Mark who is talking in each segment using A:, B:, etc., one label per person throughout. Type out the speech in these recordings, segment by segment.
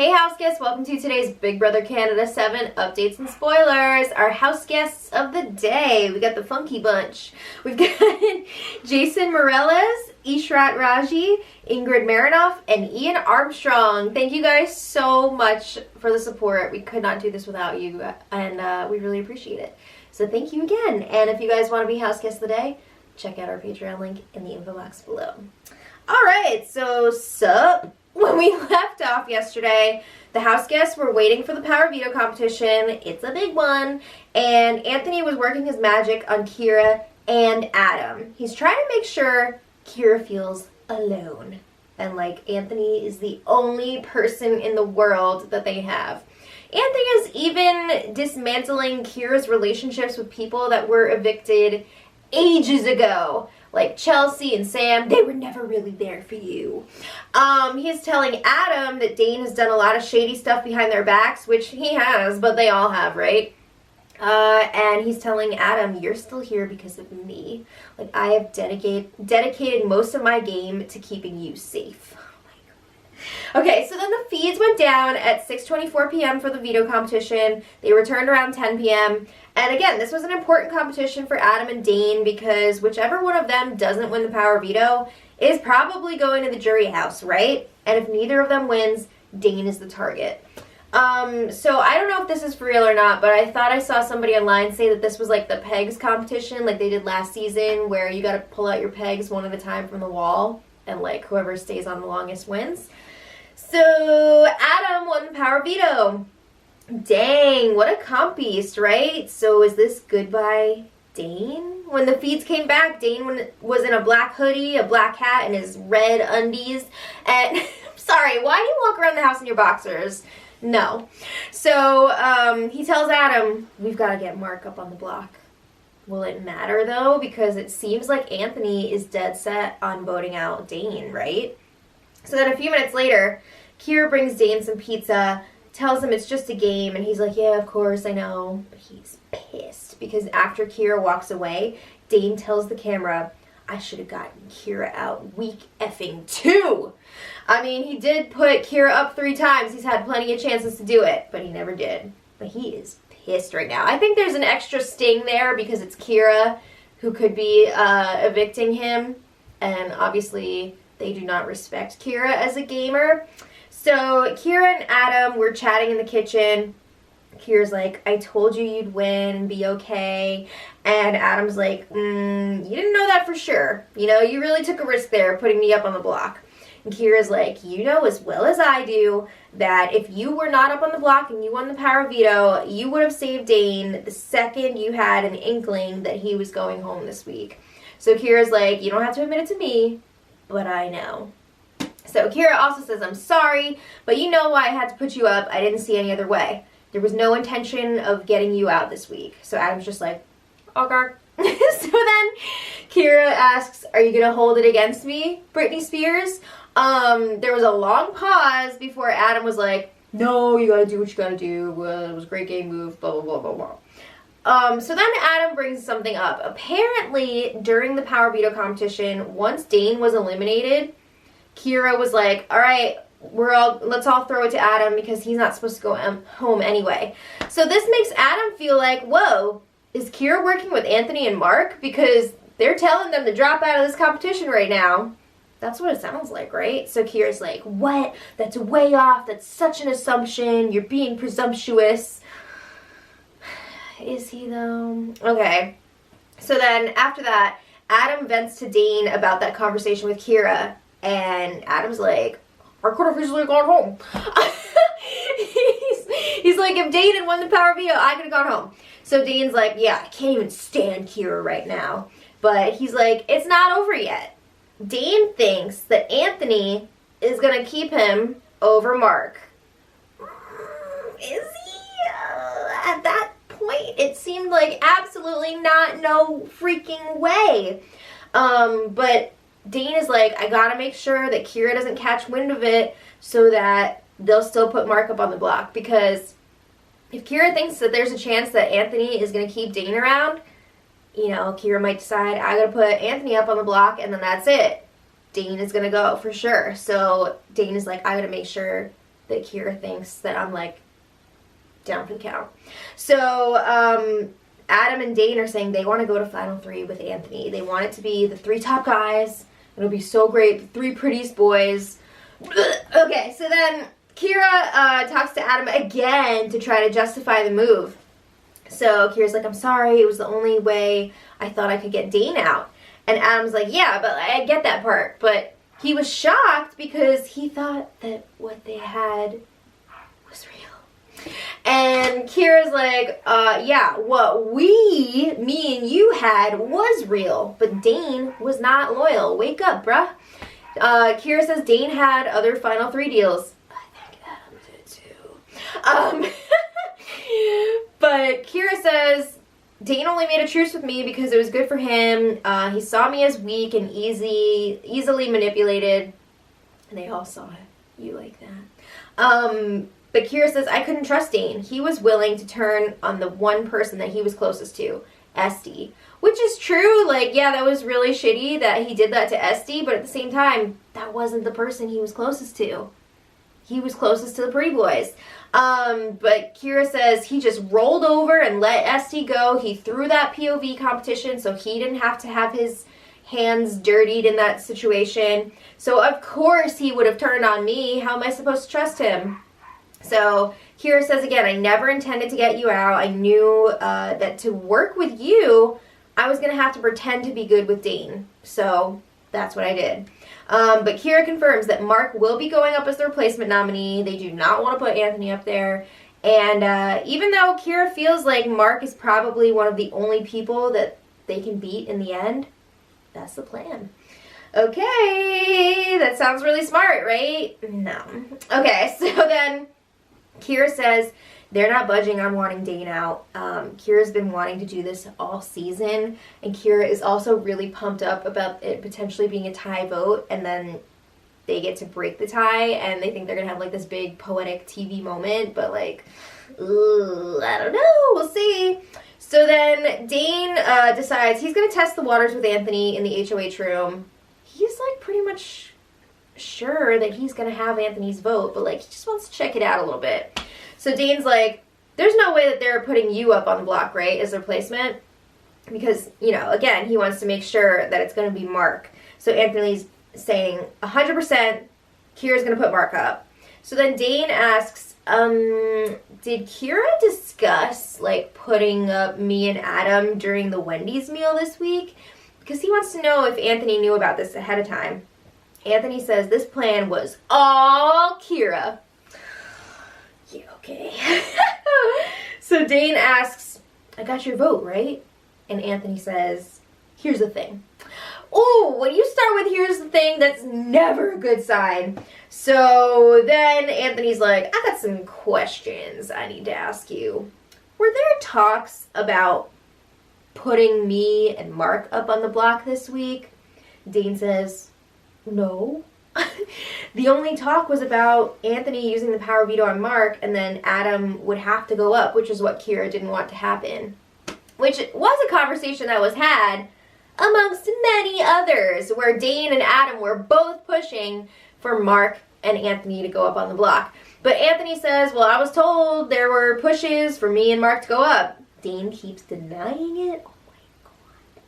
A: Hey house guests, welcome to today's Big Brother Canada 7 updates and spoilers. Our house guests of the day, we got the funky bunch. We've got Jason Morales, Ishrat Raji, Ingrid Marinoff, and Ian Armstrong. Thank you guys so much for the support. We could not do this without you, and we really appreciate it. So thank you again. And if you guys want to be house guests of the day, check out our Patreon link in the info box below. Alright, so sup? When we left off yesterday, the house guests were waiting for the power veto competition. It's a big one. And Anthony was working his magic on Kira and Adam. He's trying to make sure Kira feels alone. And like Anthony is the only person in the world that they have. Anthony is even dismantling Kira's relationships with people that were evicted ages ago. Like Chelsea and Sam, they were never really there for you. He's telling Adam that Dane has done a lot of shady stuff behind their backs, which he has, but they all have, right? And he's telling Adam, you're still here because of me. Like, I have dedicated most of my game to keeping you safe. Okay, so then the feeds went down at 6:24 p.m. for the veto competition. They returned around 10 p.m. And again, this was an important competition for Adam and Dane because whichever one of them doesn't win the power veto is probably going to the jury house, right? And if neither of them wins, Dane is the target. So I don't know if this is for real or not, but I thought I saw somebody online say that this was like the pegs competition like they did last season where you got to pull out your pegs one at a time from the wall and like whoever stays on the longest wins. So, Adam won the power veto. Dang, what a comp beast, right? So, is this goodbye Dane? When the feeds came back, Dane was in a black hoodie, a black hat, and his red undies. And, I'm sorry, why do you walk around the house in your boxers? No. So, he tells Adam, we've got to get Mark up on the block. Will it matter, though? Because it seems like Anthony is dead set on voting out Dane, right? So then a few minutes later, Kira brings Dane some pizza, tells him it's just a game, and he's like, yeah, of course, I know. But he's pissed because after Kira walks away, Dane tells the camera, I should have gotten Kira out week effing 2. I mean, he did put Kira up 3 times. He's had plenty of chances to do it, but he never did. But he is pissed right now. I think there's an extra sting there because it's Kira who could be evicting him, and obviously they do not respect Kira as a gamer. So Kira and Adam were chatting in the kitchen. Kira's like, I told you you'd win and be okay. And Adam's like, you didn't know that for sure. You know, you really took a risk there putting me up on the block. And Kira's like, you know as well as I do that if you were not up on the block and you won the power veto, you would have saved Dane the second you had an inkling that he was going home this week. So Kira's like, you don't have to admit it to me, but I know. So Kira also says, I'm sorry, but you know why I had to put you up. I didn't see any other way. There was no intention of getting you out this week. So Adam's just like, okay. So then Kira asks, are you going to hold it against me, Britney Spears? There was a long pause before Adam was like, no, you got to do what you got to do. Well, it was a great game move, blah, blah, blah, blah, blah. So then Adam brings something up. Apparently, during the power veto competition, once Dane was eliminated, Kira was like, all right, let's all throw it to Adam because he's not supposed to go home anyway. So this makes Adam feel like, whoa, is Kira working with Anthony and Mark? Because they're telling them to drop out of this competition right now. That's what it sounds like, right? So Kira's like, what? That's way off. That's such an assumption. You're being presumptuous. Is he though? Okay. So then after that, Adam vents to Dane about that conversation with Kira. And Adam's like, I could have easily gone home. he's like, if Dane had won the power veto, I could have gone home. So Dane's like, yeah, I can't even stand Kira right now. But he's like, it's not over yet. Dane thinks that Anthony is going to keep him over Mark. Is he? At that point, it seemed like absolutely not, no freaking way. But Dane is like, I gotta make sure that Kira doesn't catch wind of it so that they'll still put Mark up on the block. Because if Kira thinks that there's a chance that Anthony is going to keep Dane around, you know, Kira might decide, I gotta put Anthony up on the block and then that's it. Dane is going to go for sure. So Dane is like, I gotta make sure that Kira thinks that I'm, like, down for the count. So, Adam and Dane are saying they want to go to Final 3 with Anthony. They want it to be the 3 top guys. It'll be so great. The 3 prettiest boys. Okay, so then Kira talks to Adam again to try to justify the move. So Kira's like, I'm sorry, it was the only way I thought I could get Dane out. And Adam's like, yeah, but I get that part. But he was shocked because he thought that what they had was real. And Kira's like, yeah, what me and you had was real. But Dane was not loyal. Wake up, bruh. Kira says Dane had other Final 3 deals. I think Adam did too. But Kira says Dane only made a truce with me because it was good for him. He saw me as weak and easily manipulated. And they all saw you like that. But Kira says I couldn't trust Dane. He was willing to turn on the one person that he was closest to, Esty. Which is true. Like, yeah, that was really shitty that he did that to Esty. But at the same time, that wasn't the person he was closest to. He was closest to the pretty boys. But Kira says he just rolled over and let Esty go. He threw that POV competition so he didn't have to have his hands dirtied in that situation. So of course he would have turned on me. How am I supposed to trust him? So Kira says again, I never intended to get you out. I knew that to work with you, I was going to have to pretend to be good with Dane. So that's what I did. But Kira confirms that Mark will be going up as the replacement nominee. They do not want to put Anthony up there. And even though Kira feels like Mark is probably one of the only people that they can beat in the end, that's the plan. Okay, that sounds really smart, right? No. Okay, so then Kira says they're not budging on wanting Dane out. Kira's been wanting to do this all season, and Kira is also really pumped up about it potentially being a tie vote, and then they get to break the tie, and they think they're going to have, like, this big poetic TV moment, but, like, I don't know. We'll see. So then Dane decides he's going to test the waters with Anthony in the HOH room. He's, like, pretty much sure that he's going to have Anthony's vote, but, like, he just wants to check it out a little bit. So Dane's like, there's no way that they're putting you up on the block, right, as a replacement? Because, you know, again, he wants to make sure that it's going to be Mark. So Anthony's saying 100% Kira's going to put Mark up. So then Dane asks, did Kira discuss, like, putting up me and Adam during the Wendy's meal this week? Because he wants to know if Anthony knew about this ahead of time. Anthony says this plan was all Kira. Yeah, okay. So Dane asks, I got your vote, right? And Anthony says, here's the thing. Oh, when you start with here's the thing, that's never a good sign. So then Anthony's like, I got some questions I need to ask you. Were there talks about putting me and Mark up on the block this week? Dane says, no. The only talk was about Anthony using the power veto on Mark, and then Adam would have to go up, which is what Kira didn't want to happen. Which was a conversation that was had amongst many others, where Dane and Adam were both pushing for Mark and Anthony to go up on the block. But Anthony says, well, I was told there were pushes for me and Mark to go up. Dane keeps denying it. Oh my god.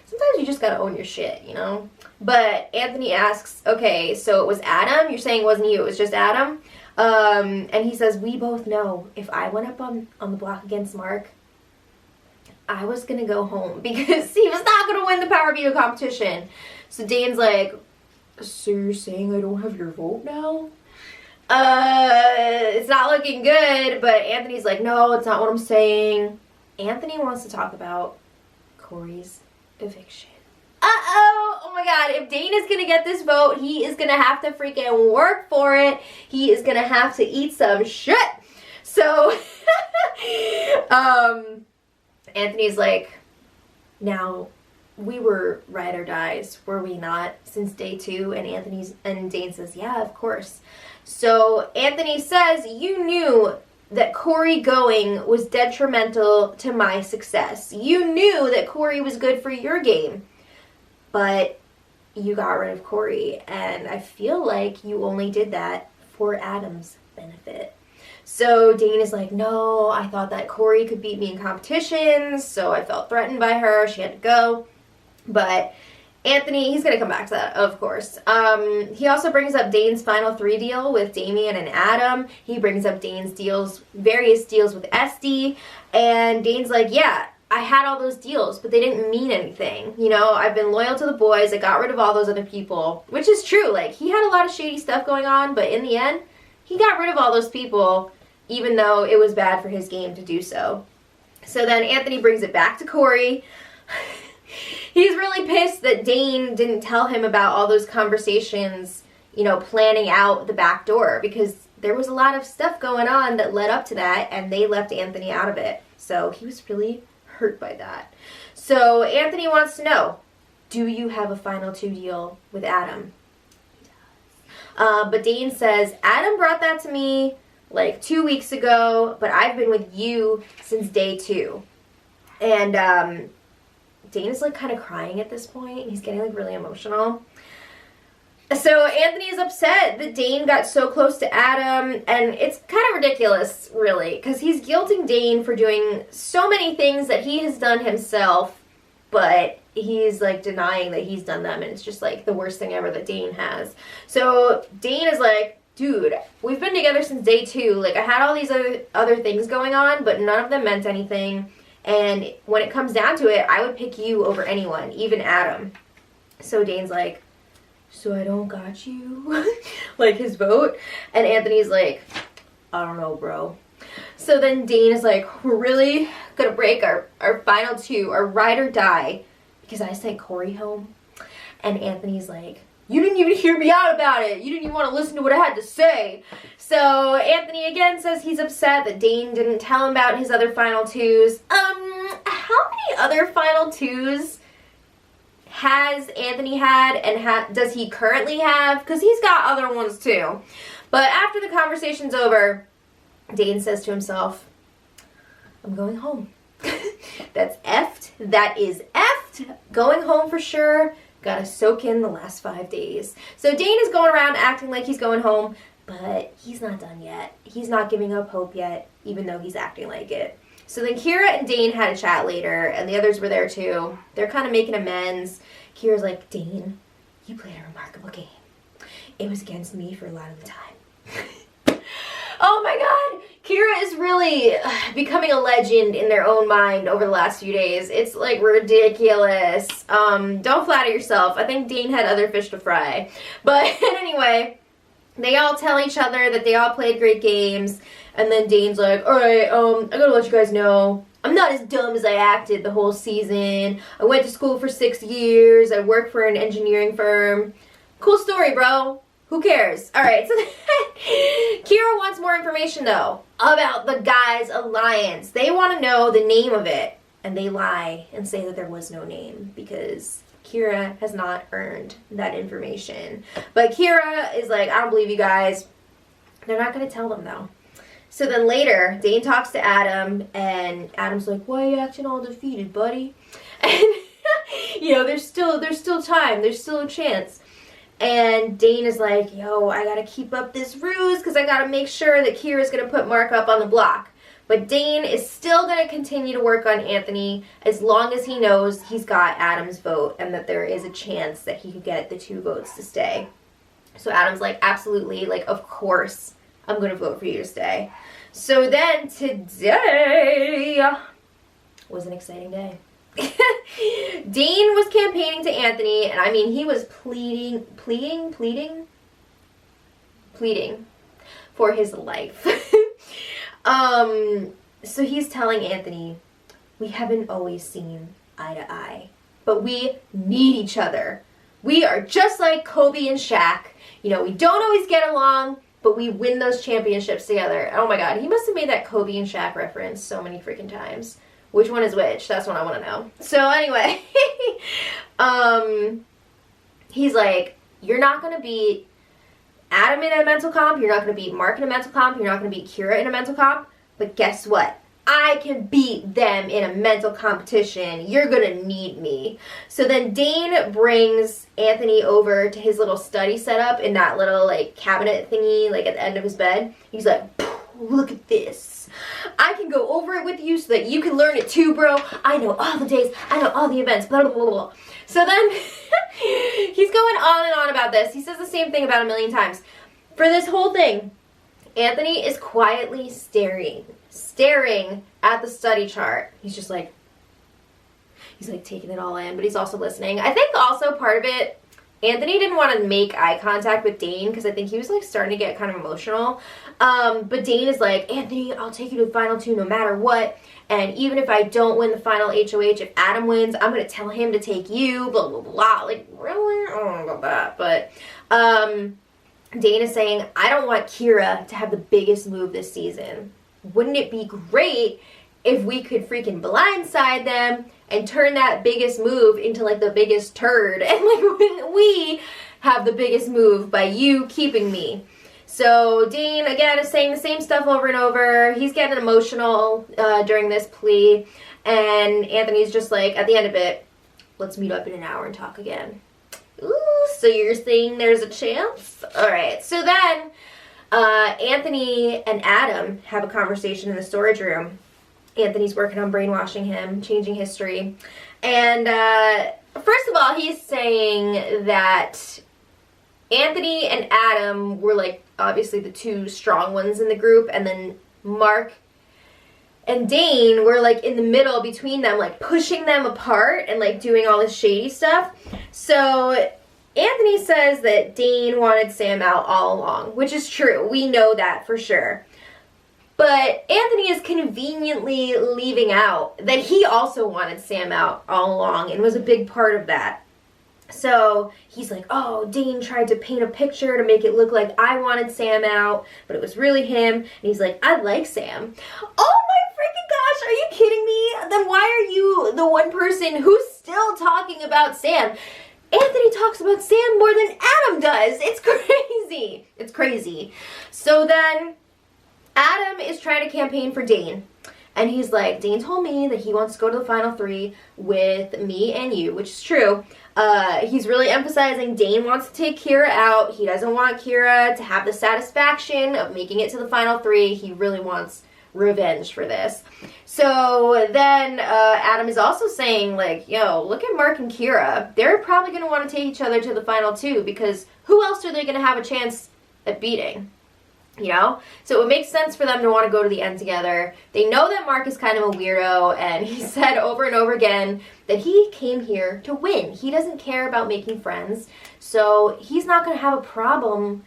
A: Sometimes you just gotta own your shit, you know? But Anthony asks, okay, so it was Adam? You're saying it wasn't you, it was just Adam? And he says, we both know if I went up on the block against Mark, I was going to go home because he was not going to win the power veto competition. So Dane's like, so you're saying I don't have your vote now? It's not looking good, but Anthony's like, no, it's not what I'm saying. Anthony wants to talk about Corey's eviction. Uh-oh! Oh my god, if Dane is going to get this vote, he is going to have to freaking work for it. He is going to have to eat some shit. So, Anthony's like, now, we were ride or dies, were we not, since day 2? And Dane says, yeah, of course. So Anthony says, you knew that Corey going was detrimental to my success. You knew that Corey was good for your game, but you got rid of Corey, and I feel like you only did that for Adam's benefit. So Dane is like, no, I thought that Corey could beat me in competitions, so I felt threatened by her. She had to go. But Anthony, he's going to come back to that, of course. He also brings up Dane's final 3 deal with Damian and Adam. He brings up Dane's various deals with SD. And Dane's like, yeah, I had all those deals, but they didn't mean anything. You know, I've been loyal to the boys. I got rid of all those other people, which is true. Like, he had a lot of shady stuff going on, but in the end, he got rid of all those people, even though it was bad for his game to do so. So then Anthony brings it back to Corey. He's really pissed that Dane didn't tell him about all those conversations, you know, planning out the back door, because there was a lot of stuff going on that led up to that, and they left Anthony out of it. So he was really hurt by that. So Anthony wants to know, do you have a final 2 deal with Adam? But Dane says, Adam brought that to me like 2 weeks ago, but I've been with you since day 2. And Dane is like kind of crying at this point. He's getting like really emotional. So Anthony is upset that Dane got so close to Adam, and it's kind of ridiculous, really, because he's guilting Dane for doing so many things that he has done himself, but he's like denying that he's done them, and it's just like the worst thing ever that Dane has. So Dane is like, dude, we've been together since day 2. Like, I had all these other things going on, but none of them meant anything. And when it comes down to it, I would pick you over anyone, even Adam. So Dane's like, so I don't got you? Like his vote. And Anthony's like, I don't know, bro. So then Dane is like, we're really going to break our final 2, our ride or die, because I sent Corey home. And Anthony's like, you didn't even hear me out about it. You didn't even want to listen to what I had to say. So Anthony again says he's upset that Dane didn't tell him about his other final 2s. How many other final 2s has Anthony had, and does he currently have? Because he's got other ones too. But after the conversation's over, Dane says to himself, I'm going home. That's effed. That is effed. Going home for sure. Gotta soak in the last 5 days. So Dane is going around acting like he's going home, but he's not done yet. He's not giving up hope yet, even though he's acting like it. So then Kira and Dane had a chat later, and the others were there too. They're kind of making amends. Kira's like, Dane, you played a remarkable game. It was against me for a lot of the time. Oh my god! Kira is really becoming a legend in their own mind over the last few days. It's like ridiculous. Don't flatter yourself. I think Dane had other fish to fry. But anyway, they all tell each other that they all played great games. And then Dane's like, alright, I gotta let you guys know, I'm not as dumb as I acted the whole season. I went to school for 6 years. I work for an engineering firm. Cool story, bro. Who cares? Alright, so Kira wants more information, though, about the Guys Alliance. They want to know the name of it. And they lie and say that there was no name, because Kira has not earned that information. But Kira is like, I don't believe you guys. They're not going to tell them, though. So then later, Dane talks to Adam, and Adam's like, why are you acting all defeated, buddy? And, you know, there's still time. There's still a chance. And Dane is like, yo, I gotta keep up this ruse because I gotta make sure that Kira's gonna put Mark up on the block. But Dane is still gonna continue to work on Anthony as long as he knows he's got Adam's vote and that there is a chance that he could get the 2 votes to stay. So Adam's like, absolutely, like, of course I'm gonna vote for you to stay. So then today was an exciting day. Dane was campaigning to Anthony, and I mean, he was pleading for his life. So he's telling Anthony, we haven't always seen eye to eye, but we need each other. We are just like Kobe and Shaq. You know, we don't always get along, but we win those championships together. Oh my god, he must have made that Kobe and Shaq reference so many freaking times. Which one is which? That's what I want to know. So anyway, he's like, you're not going to beat Adam in a mental comp, you're not going to beat Mark in a mental comp, you're not going to beat Kira in a mental comp, but guess what? I can beat them in a mental competition. You're gonna need me. So then Dane brings Anthony over to his little study setup in that little like cabinet thingy like at the end of his bed. He's like, look at this. I can go over it with you so that you can learn it too, bro. I know all the days. I know all the events. Blah, blah, blah, blah. So then he's going on and on about this. He says the same thing about a million times. For this whole thing, Anthony is quietly staring at the study chart. He's just like, he's like taking it all in, but he's also listening. I think also part of it, Anthony didn't want to make eye contact with Dane because I think he was like starting to get kind of emotional. But Dane is like, Anthony, I'll take you to the final two no matter what. And even if I don't win the final HOH, if Adam wins, I'm going to tell him to take you, blah, blah, blah. Like, really? I don't know about that. But Dane is saying, I don't want Kira to have the biggest move this season. Wouldn't it be great if we could freaking blindside them and turn that biggest move into like the biggest turd, and like we have the biggest move by you keeping me? So Dane again is saying the same stuff over and over. He's getting emotional during this plea, and Anthony's just like, at the end of it, let's meet up in an hour and talk again. Ooh, so you're saying there's a chance? All right. So then Anthony and Adam have a conversation in the storage room. Anthony's working on brainwashing him, changing history. And first of all, he's saying that Anthony and Adam were like obviously the two strong ones in the group, and then Mark and Dane were like in the middle between them, like pushing them apart and like doing all this shady stuff. So Anthony says that Dane wanted Sam out all along, which is true. We know that for sure. But Anthony is conveniently leaving out that he also wanted Sam out all along and was a big part of that. So he's like, oh, Dane tried to paint a picture to make it look like I wanted Sam out, but it was really him. And he's like, I like Sam. Oh my freaking gosh, are you kidding me? Then why are you the one person who's still talking about Sam? Anthony talks about Sam more than Adam does. It's crazy. It's crazy. So then Adam is trying to campaign for Dane. And he's like, Dane told me that he wants to go to the final three with me and you, which is true. He's really emphasizing Dane wants to take Kira out. He doesn't want Kira to have the satisfaction of making it to the final three. He really wants revenge for this. So then Adam is also saying, like, yo, look at Mark and Kira. They're probably going to want to take each other to the final two because who else are they going to have a chance at beating? You know? So it would make sense for them to want to go to the end together. They know that Mark is kind of a weirdo, and he said over and over again that he came here to win. He doesn't care about making friends, so he's not going to have a problem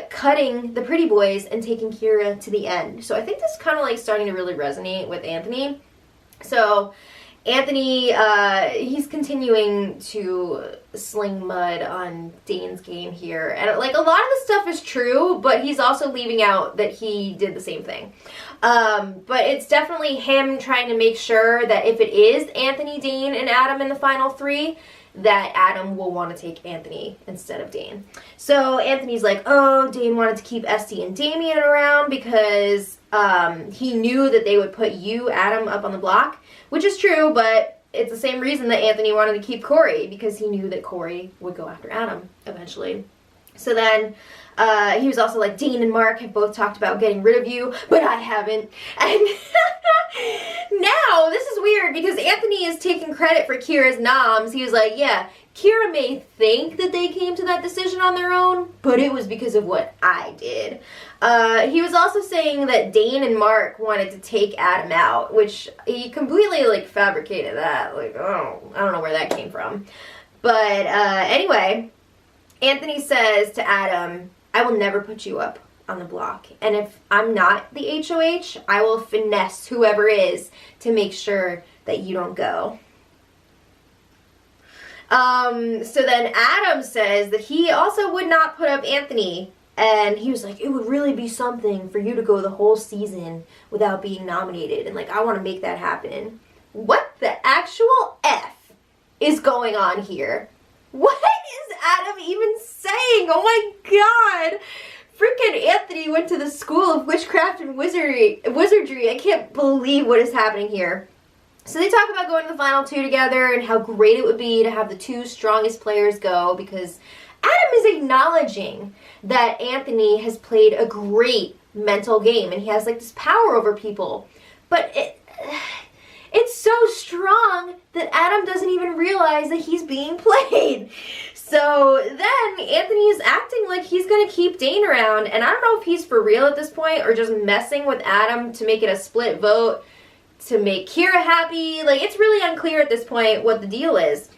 A: cutting the pretty boys and taking Kira to the end. So I think this is kind of like starting to really resonate with Anthony. So Anthony, he's continuing to sling mud on Dane's game here. And like a lot of the stuff is true, but he's also leaving out that he did the same thing. But it's definitely him trying to make sure that if it is Anthony, Dane, and Adam in the final three, that Adam will want to take Anthony instead of Dane. So Anthony's like, oh, Dane wanted to keep Esty and Damian around because he knew that they would put you, Adam, up on the block, which is true, but it's the same reason that Anthony wanted to keep Corey, because he knew that Corey would go after Adam eventually. So then he was also like, Dane and Mark have both talked about getting rid of you, but I haven't. And now, this is weird, because Anthony is taking credit for Kira's noms. He was like, yeah, Kira may think that they came to that decision on their own, but it was because of what I did. He was also saying that Dane and Mark wanted to take Adam out, which he completely, like, fabricated that. Like, oh, I don't know where that came from. But anyway, Anthony says to Adam, I will never put you up on the block. And if I'm not the HOH, I will finesse whoever is to make sure that you don't go. So then Adam says that he also would not put up Anthony. And he was like, it would really be something for you to go the whole season without being nominated. And like, I want to make that happen. What the actual F is going on here? What is Adam even saying? Oh my god. freaking Anthony went to the School of Witchcraft and Wizardry. I can't believe what is happening here. So they talk about going to the final two together and how great it would be to have the two strongest players go, because Adam is acknowledging that Anthony has played a great mental game and he has like this power over people. But it's so strong that Adam doesn't even realize that he's being played. So then Anthony is acting like he's going to keep Dane around, and I don't know if he's for real at this point or just messing with Adam to make it a split vote to make Kira happy. Like, it's really unclear at this point what the deal is.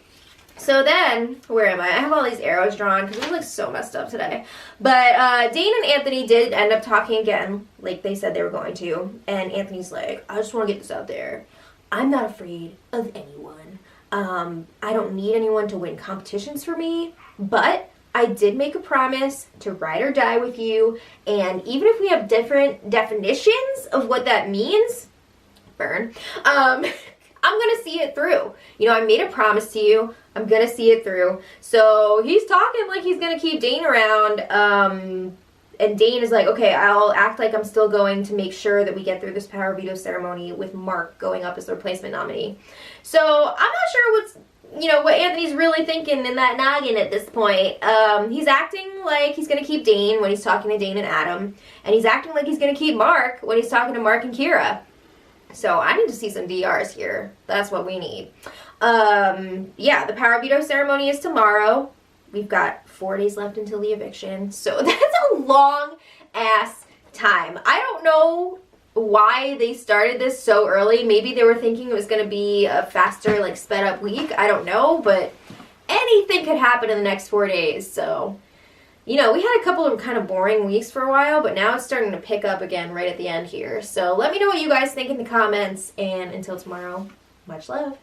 A: So then, where am I? I have all these arrows drawn because I'm like so messed up today. But Dane and Anthony did end up talking again, like they said they were going to. And Anthony's like, I just want to get this out there. I'm not afraid of anyone. I don't need anyone to win competitions for me. But I did make a promise to ride or die with you. And even if we have different definitions of what that means, burn, I'm going to see it through. You know, I made a promise to you. I'm going to see it through. So he's talking like he's going to keep Dane around. And Dane is like, okay, I'll act like I'm still going to make sure that we get through this power veto ceremony with Mark going up as the replacement nominee. So I'm not sure what Anthony's really thinking in that noggin at this point. He's acting like he's going to keep Dane when he's talking to Dane and Adam. And he's acting like he's going to keep Mark when he's talking to Mark and Kira. So I need to see some DRs here. That's what we need. Yeah, the power veto ceremony is tomorrow. We've got 4 days left until the eviction. So that's a long ass time. I don't know why they started this so early. Maybe they were thinking it was going to be a faster, like, sped up week. I don't know, but anything could happen in the next 4 days. So, you know, we had a couple of kind of boring weeks for a while, but now it's starting to pick up again right at the end here. So let me know what you guys think in the comments, and until tomorrow, much love.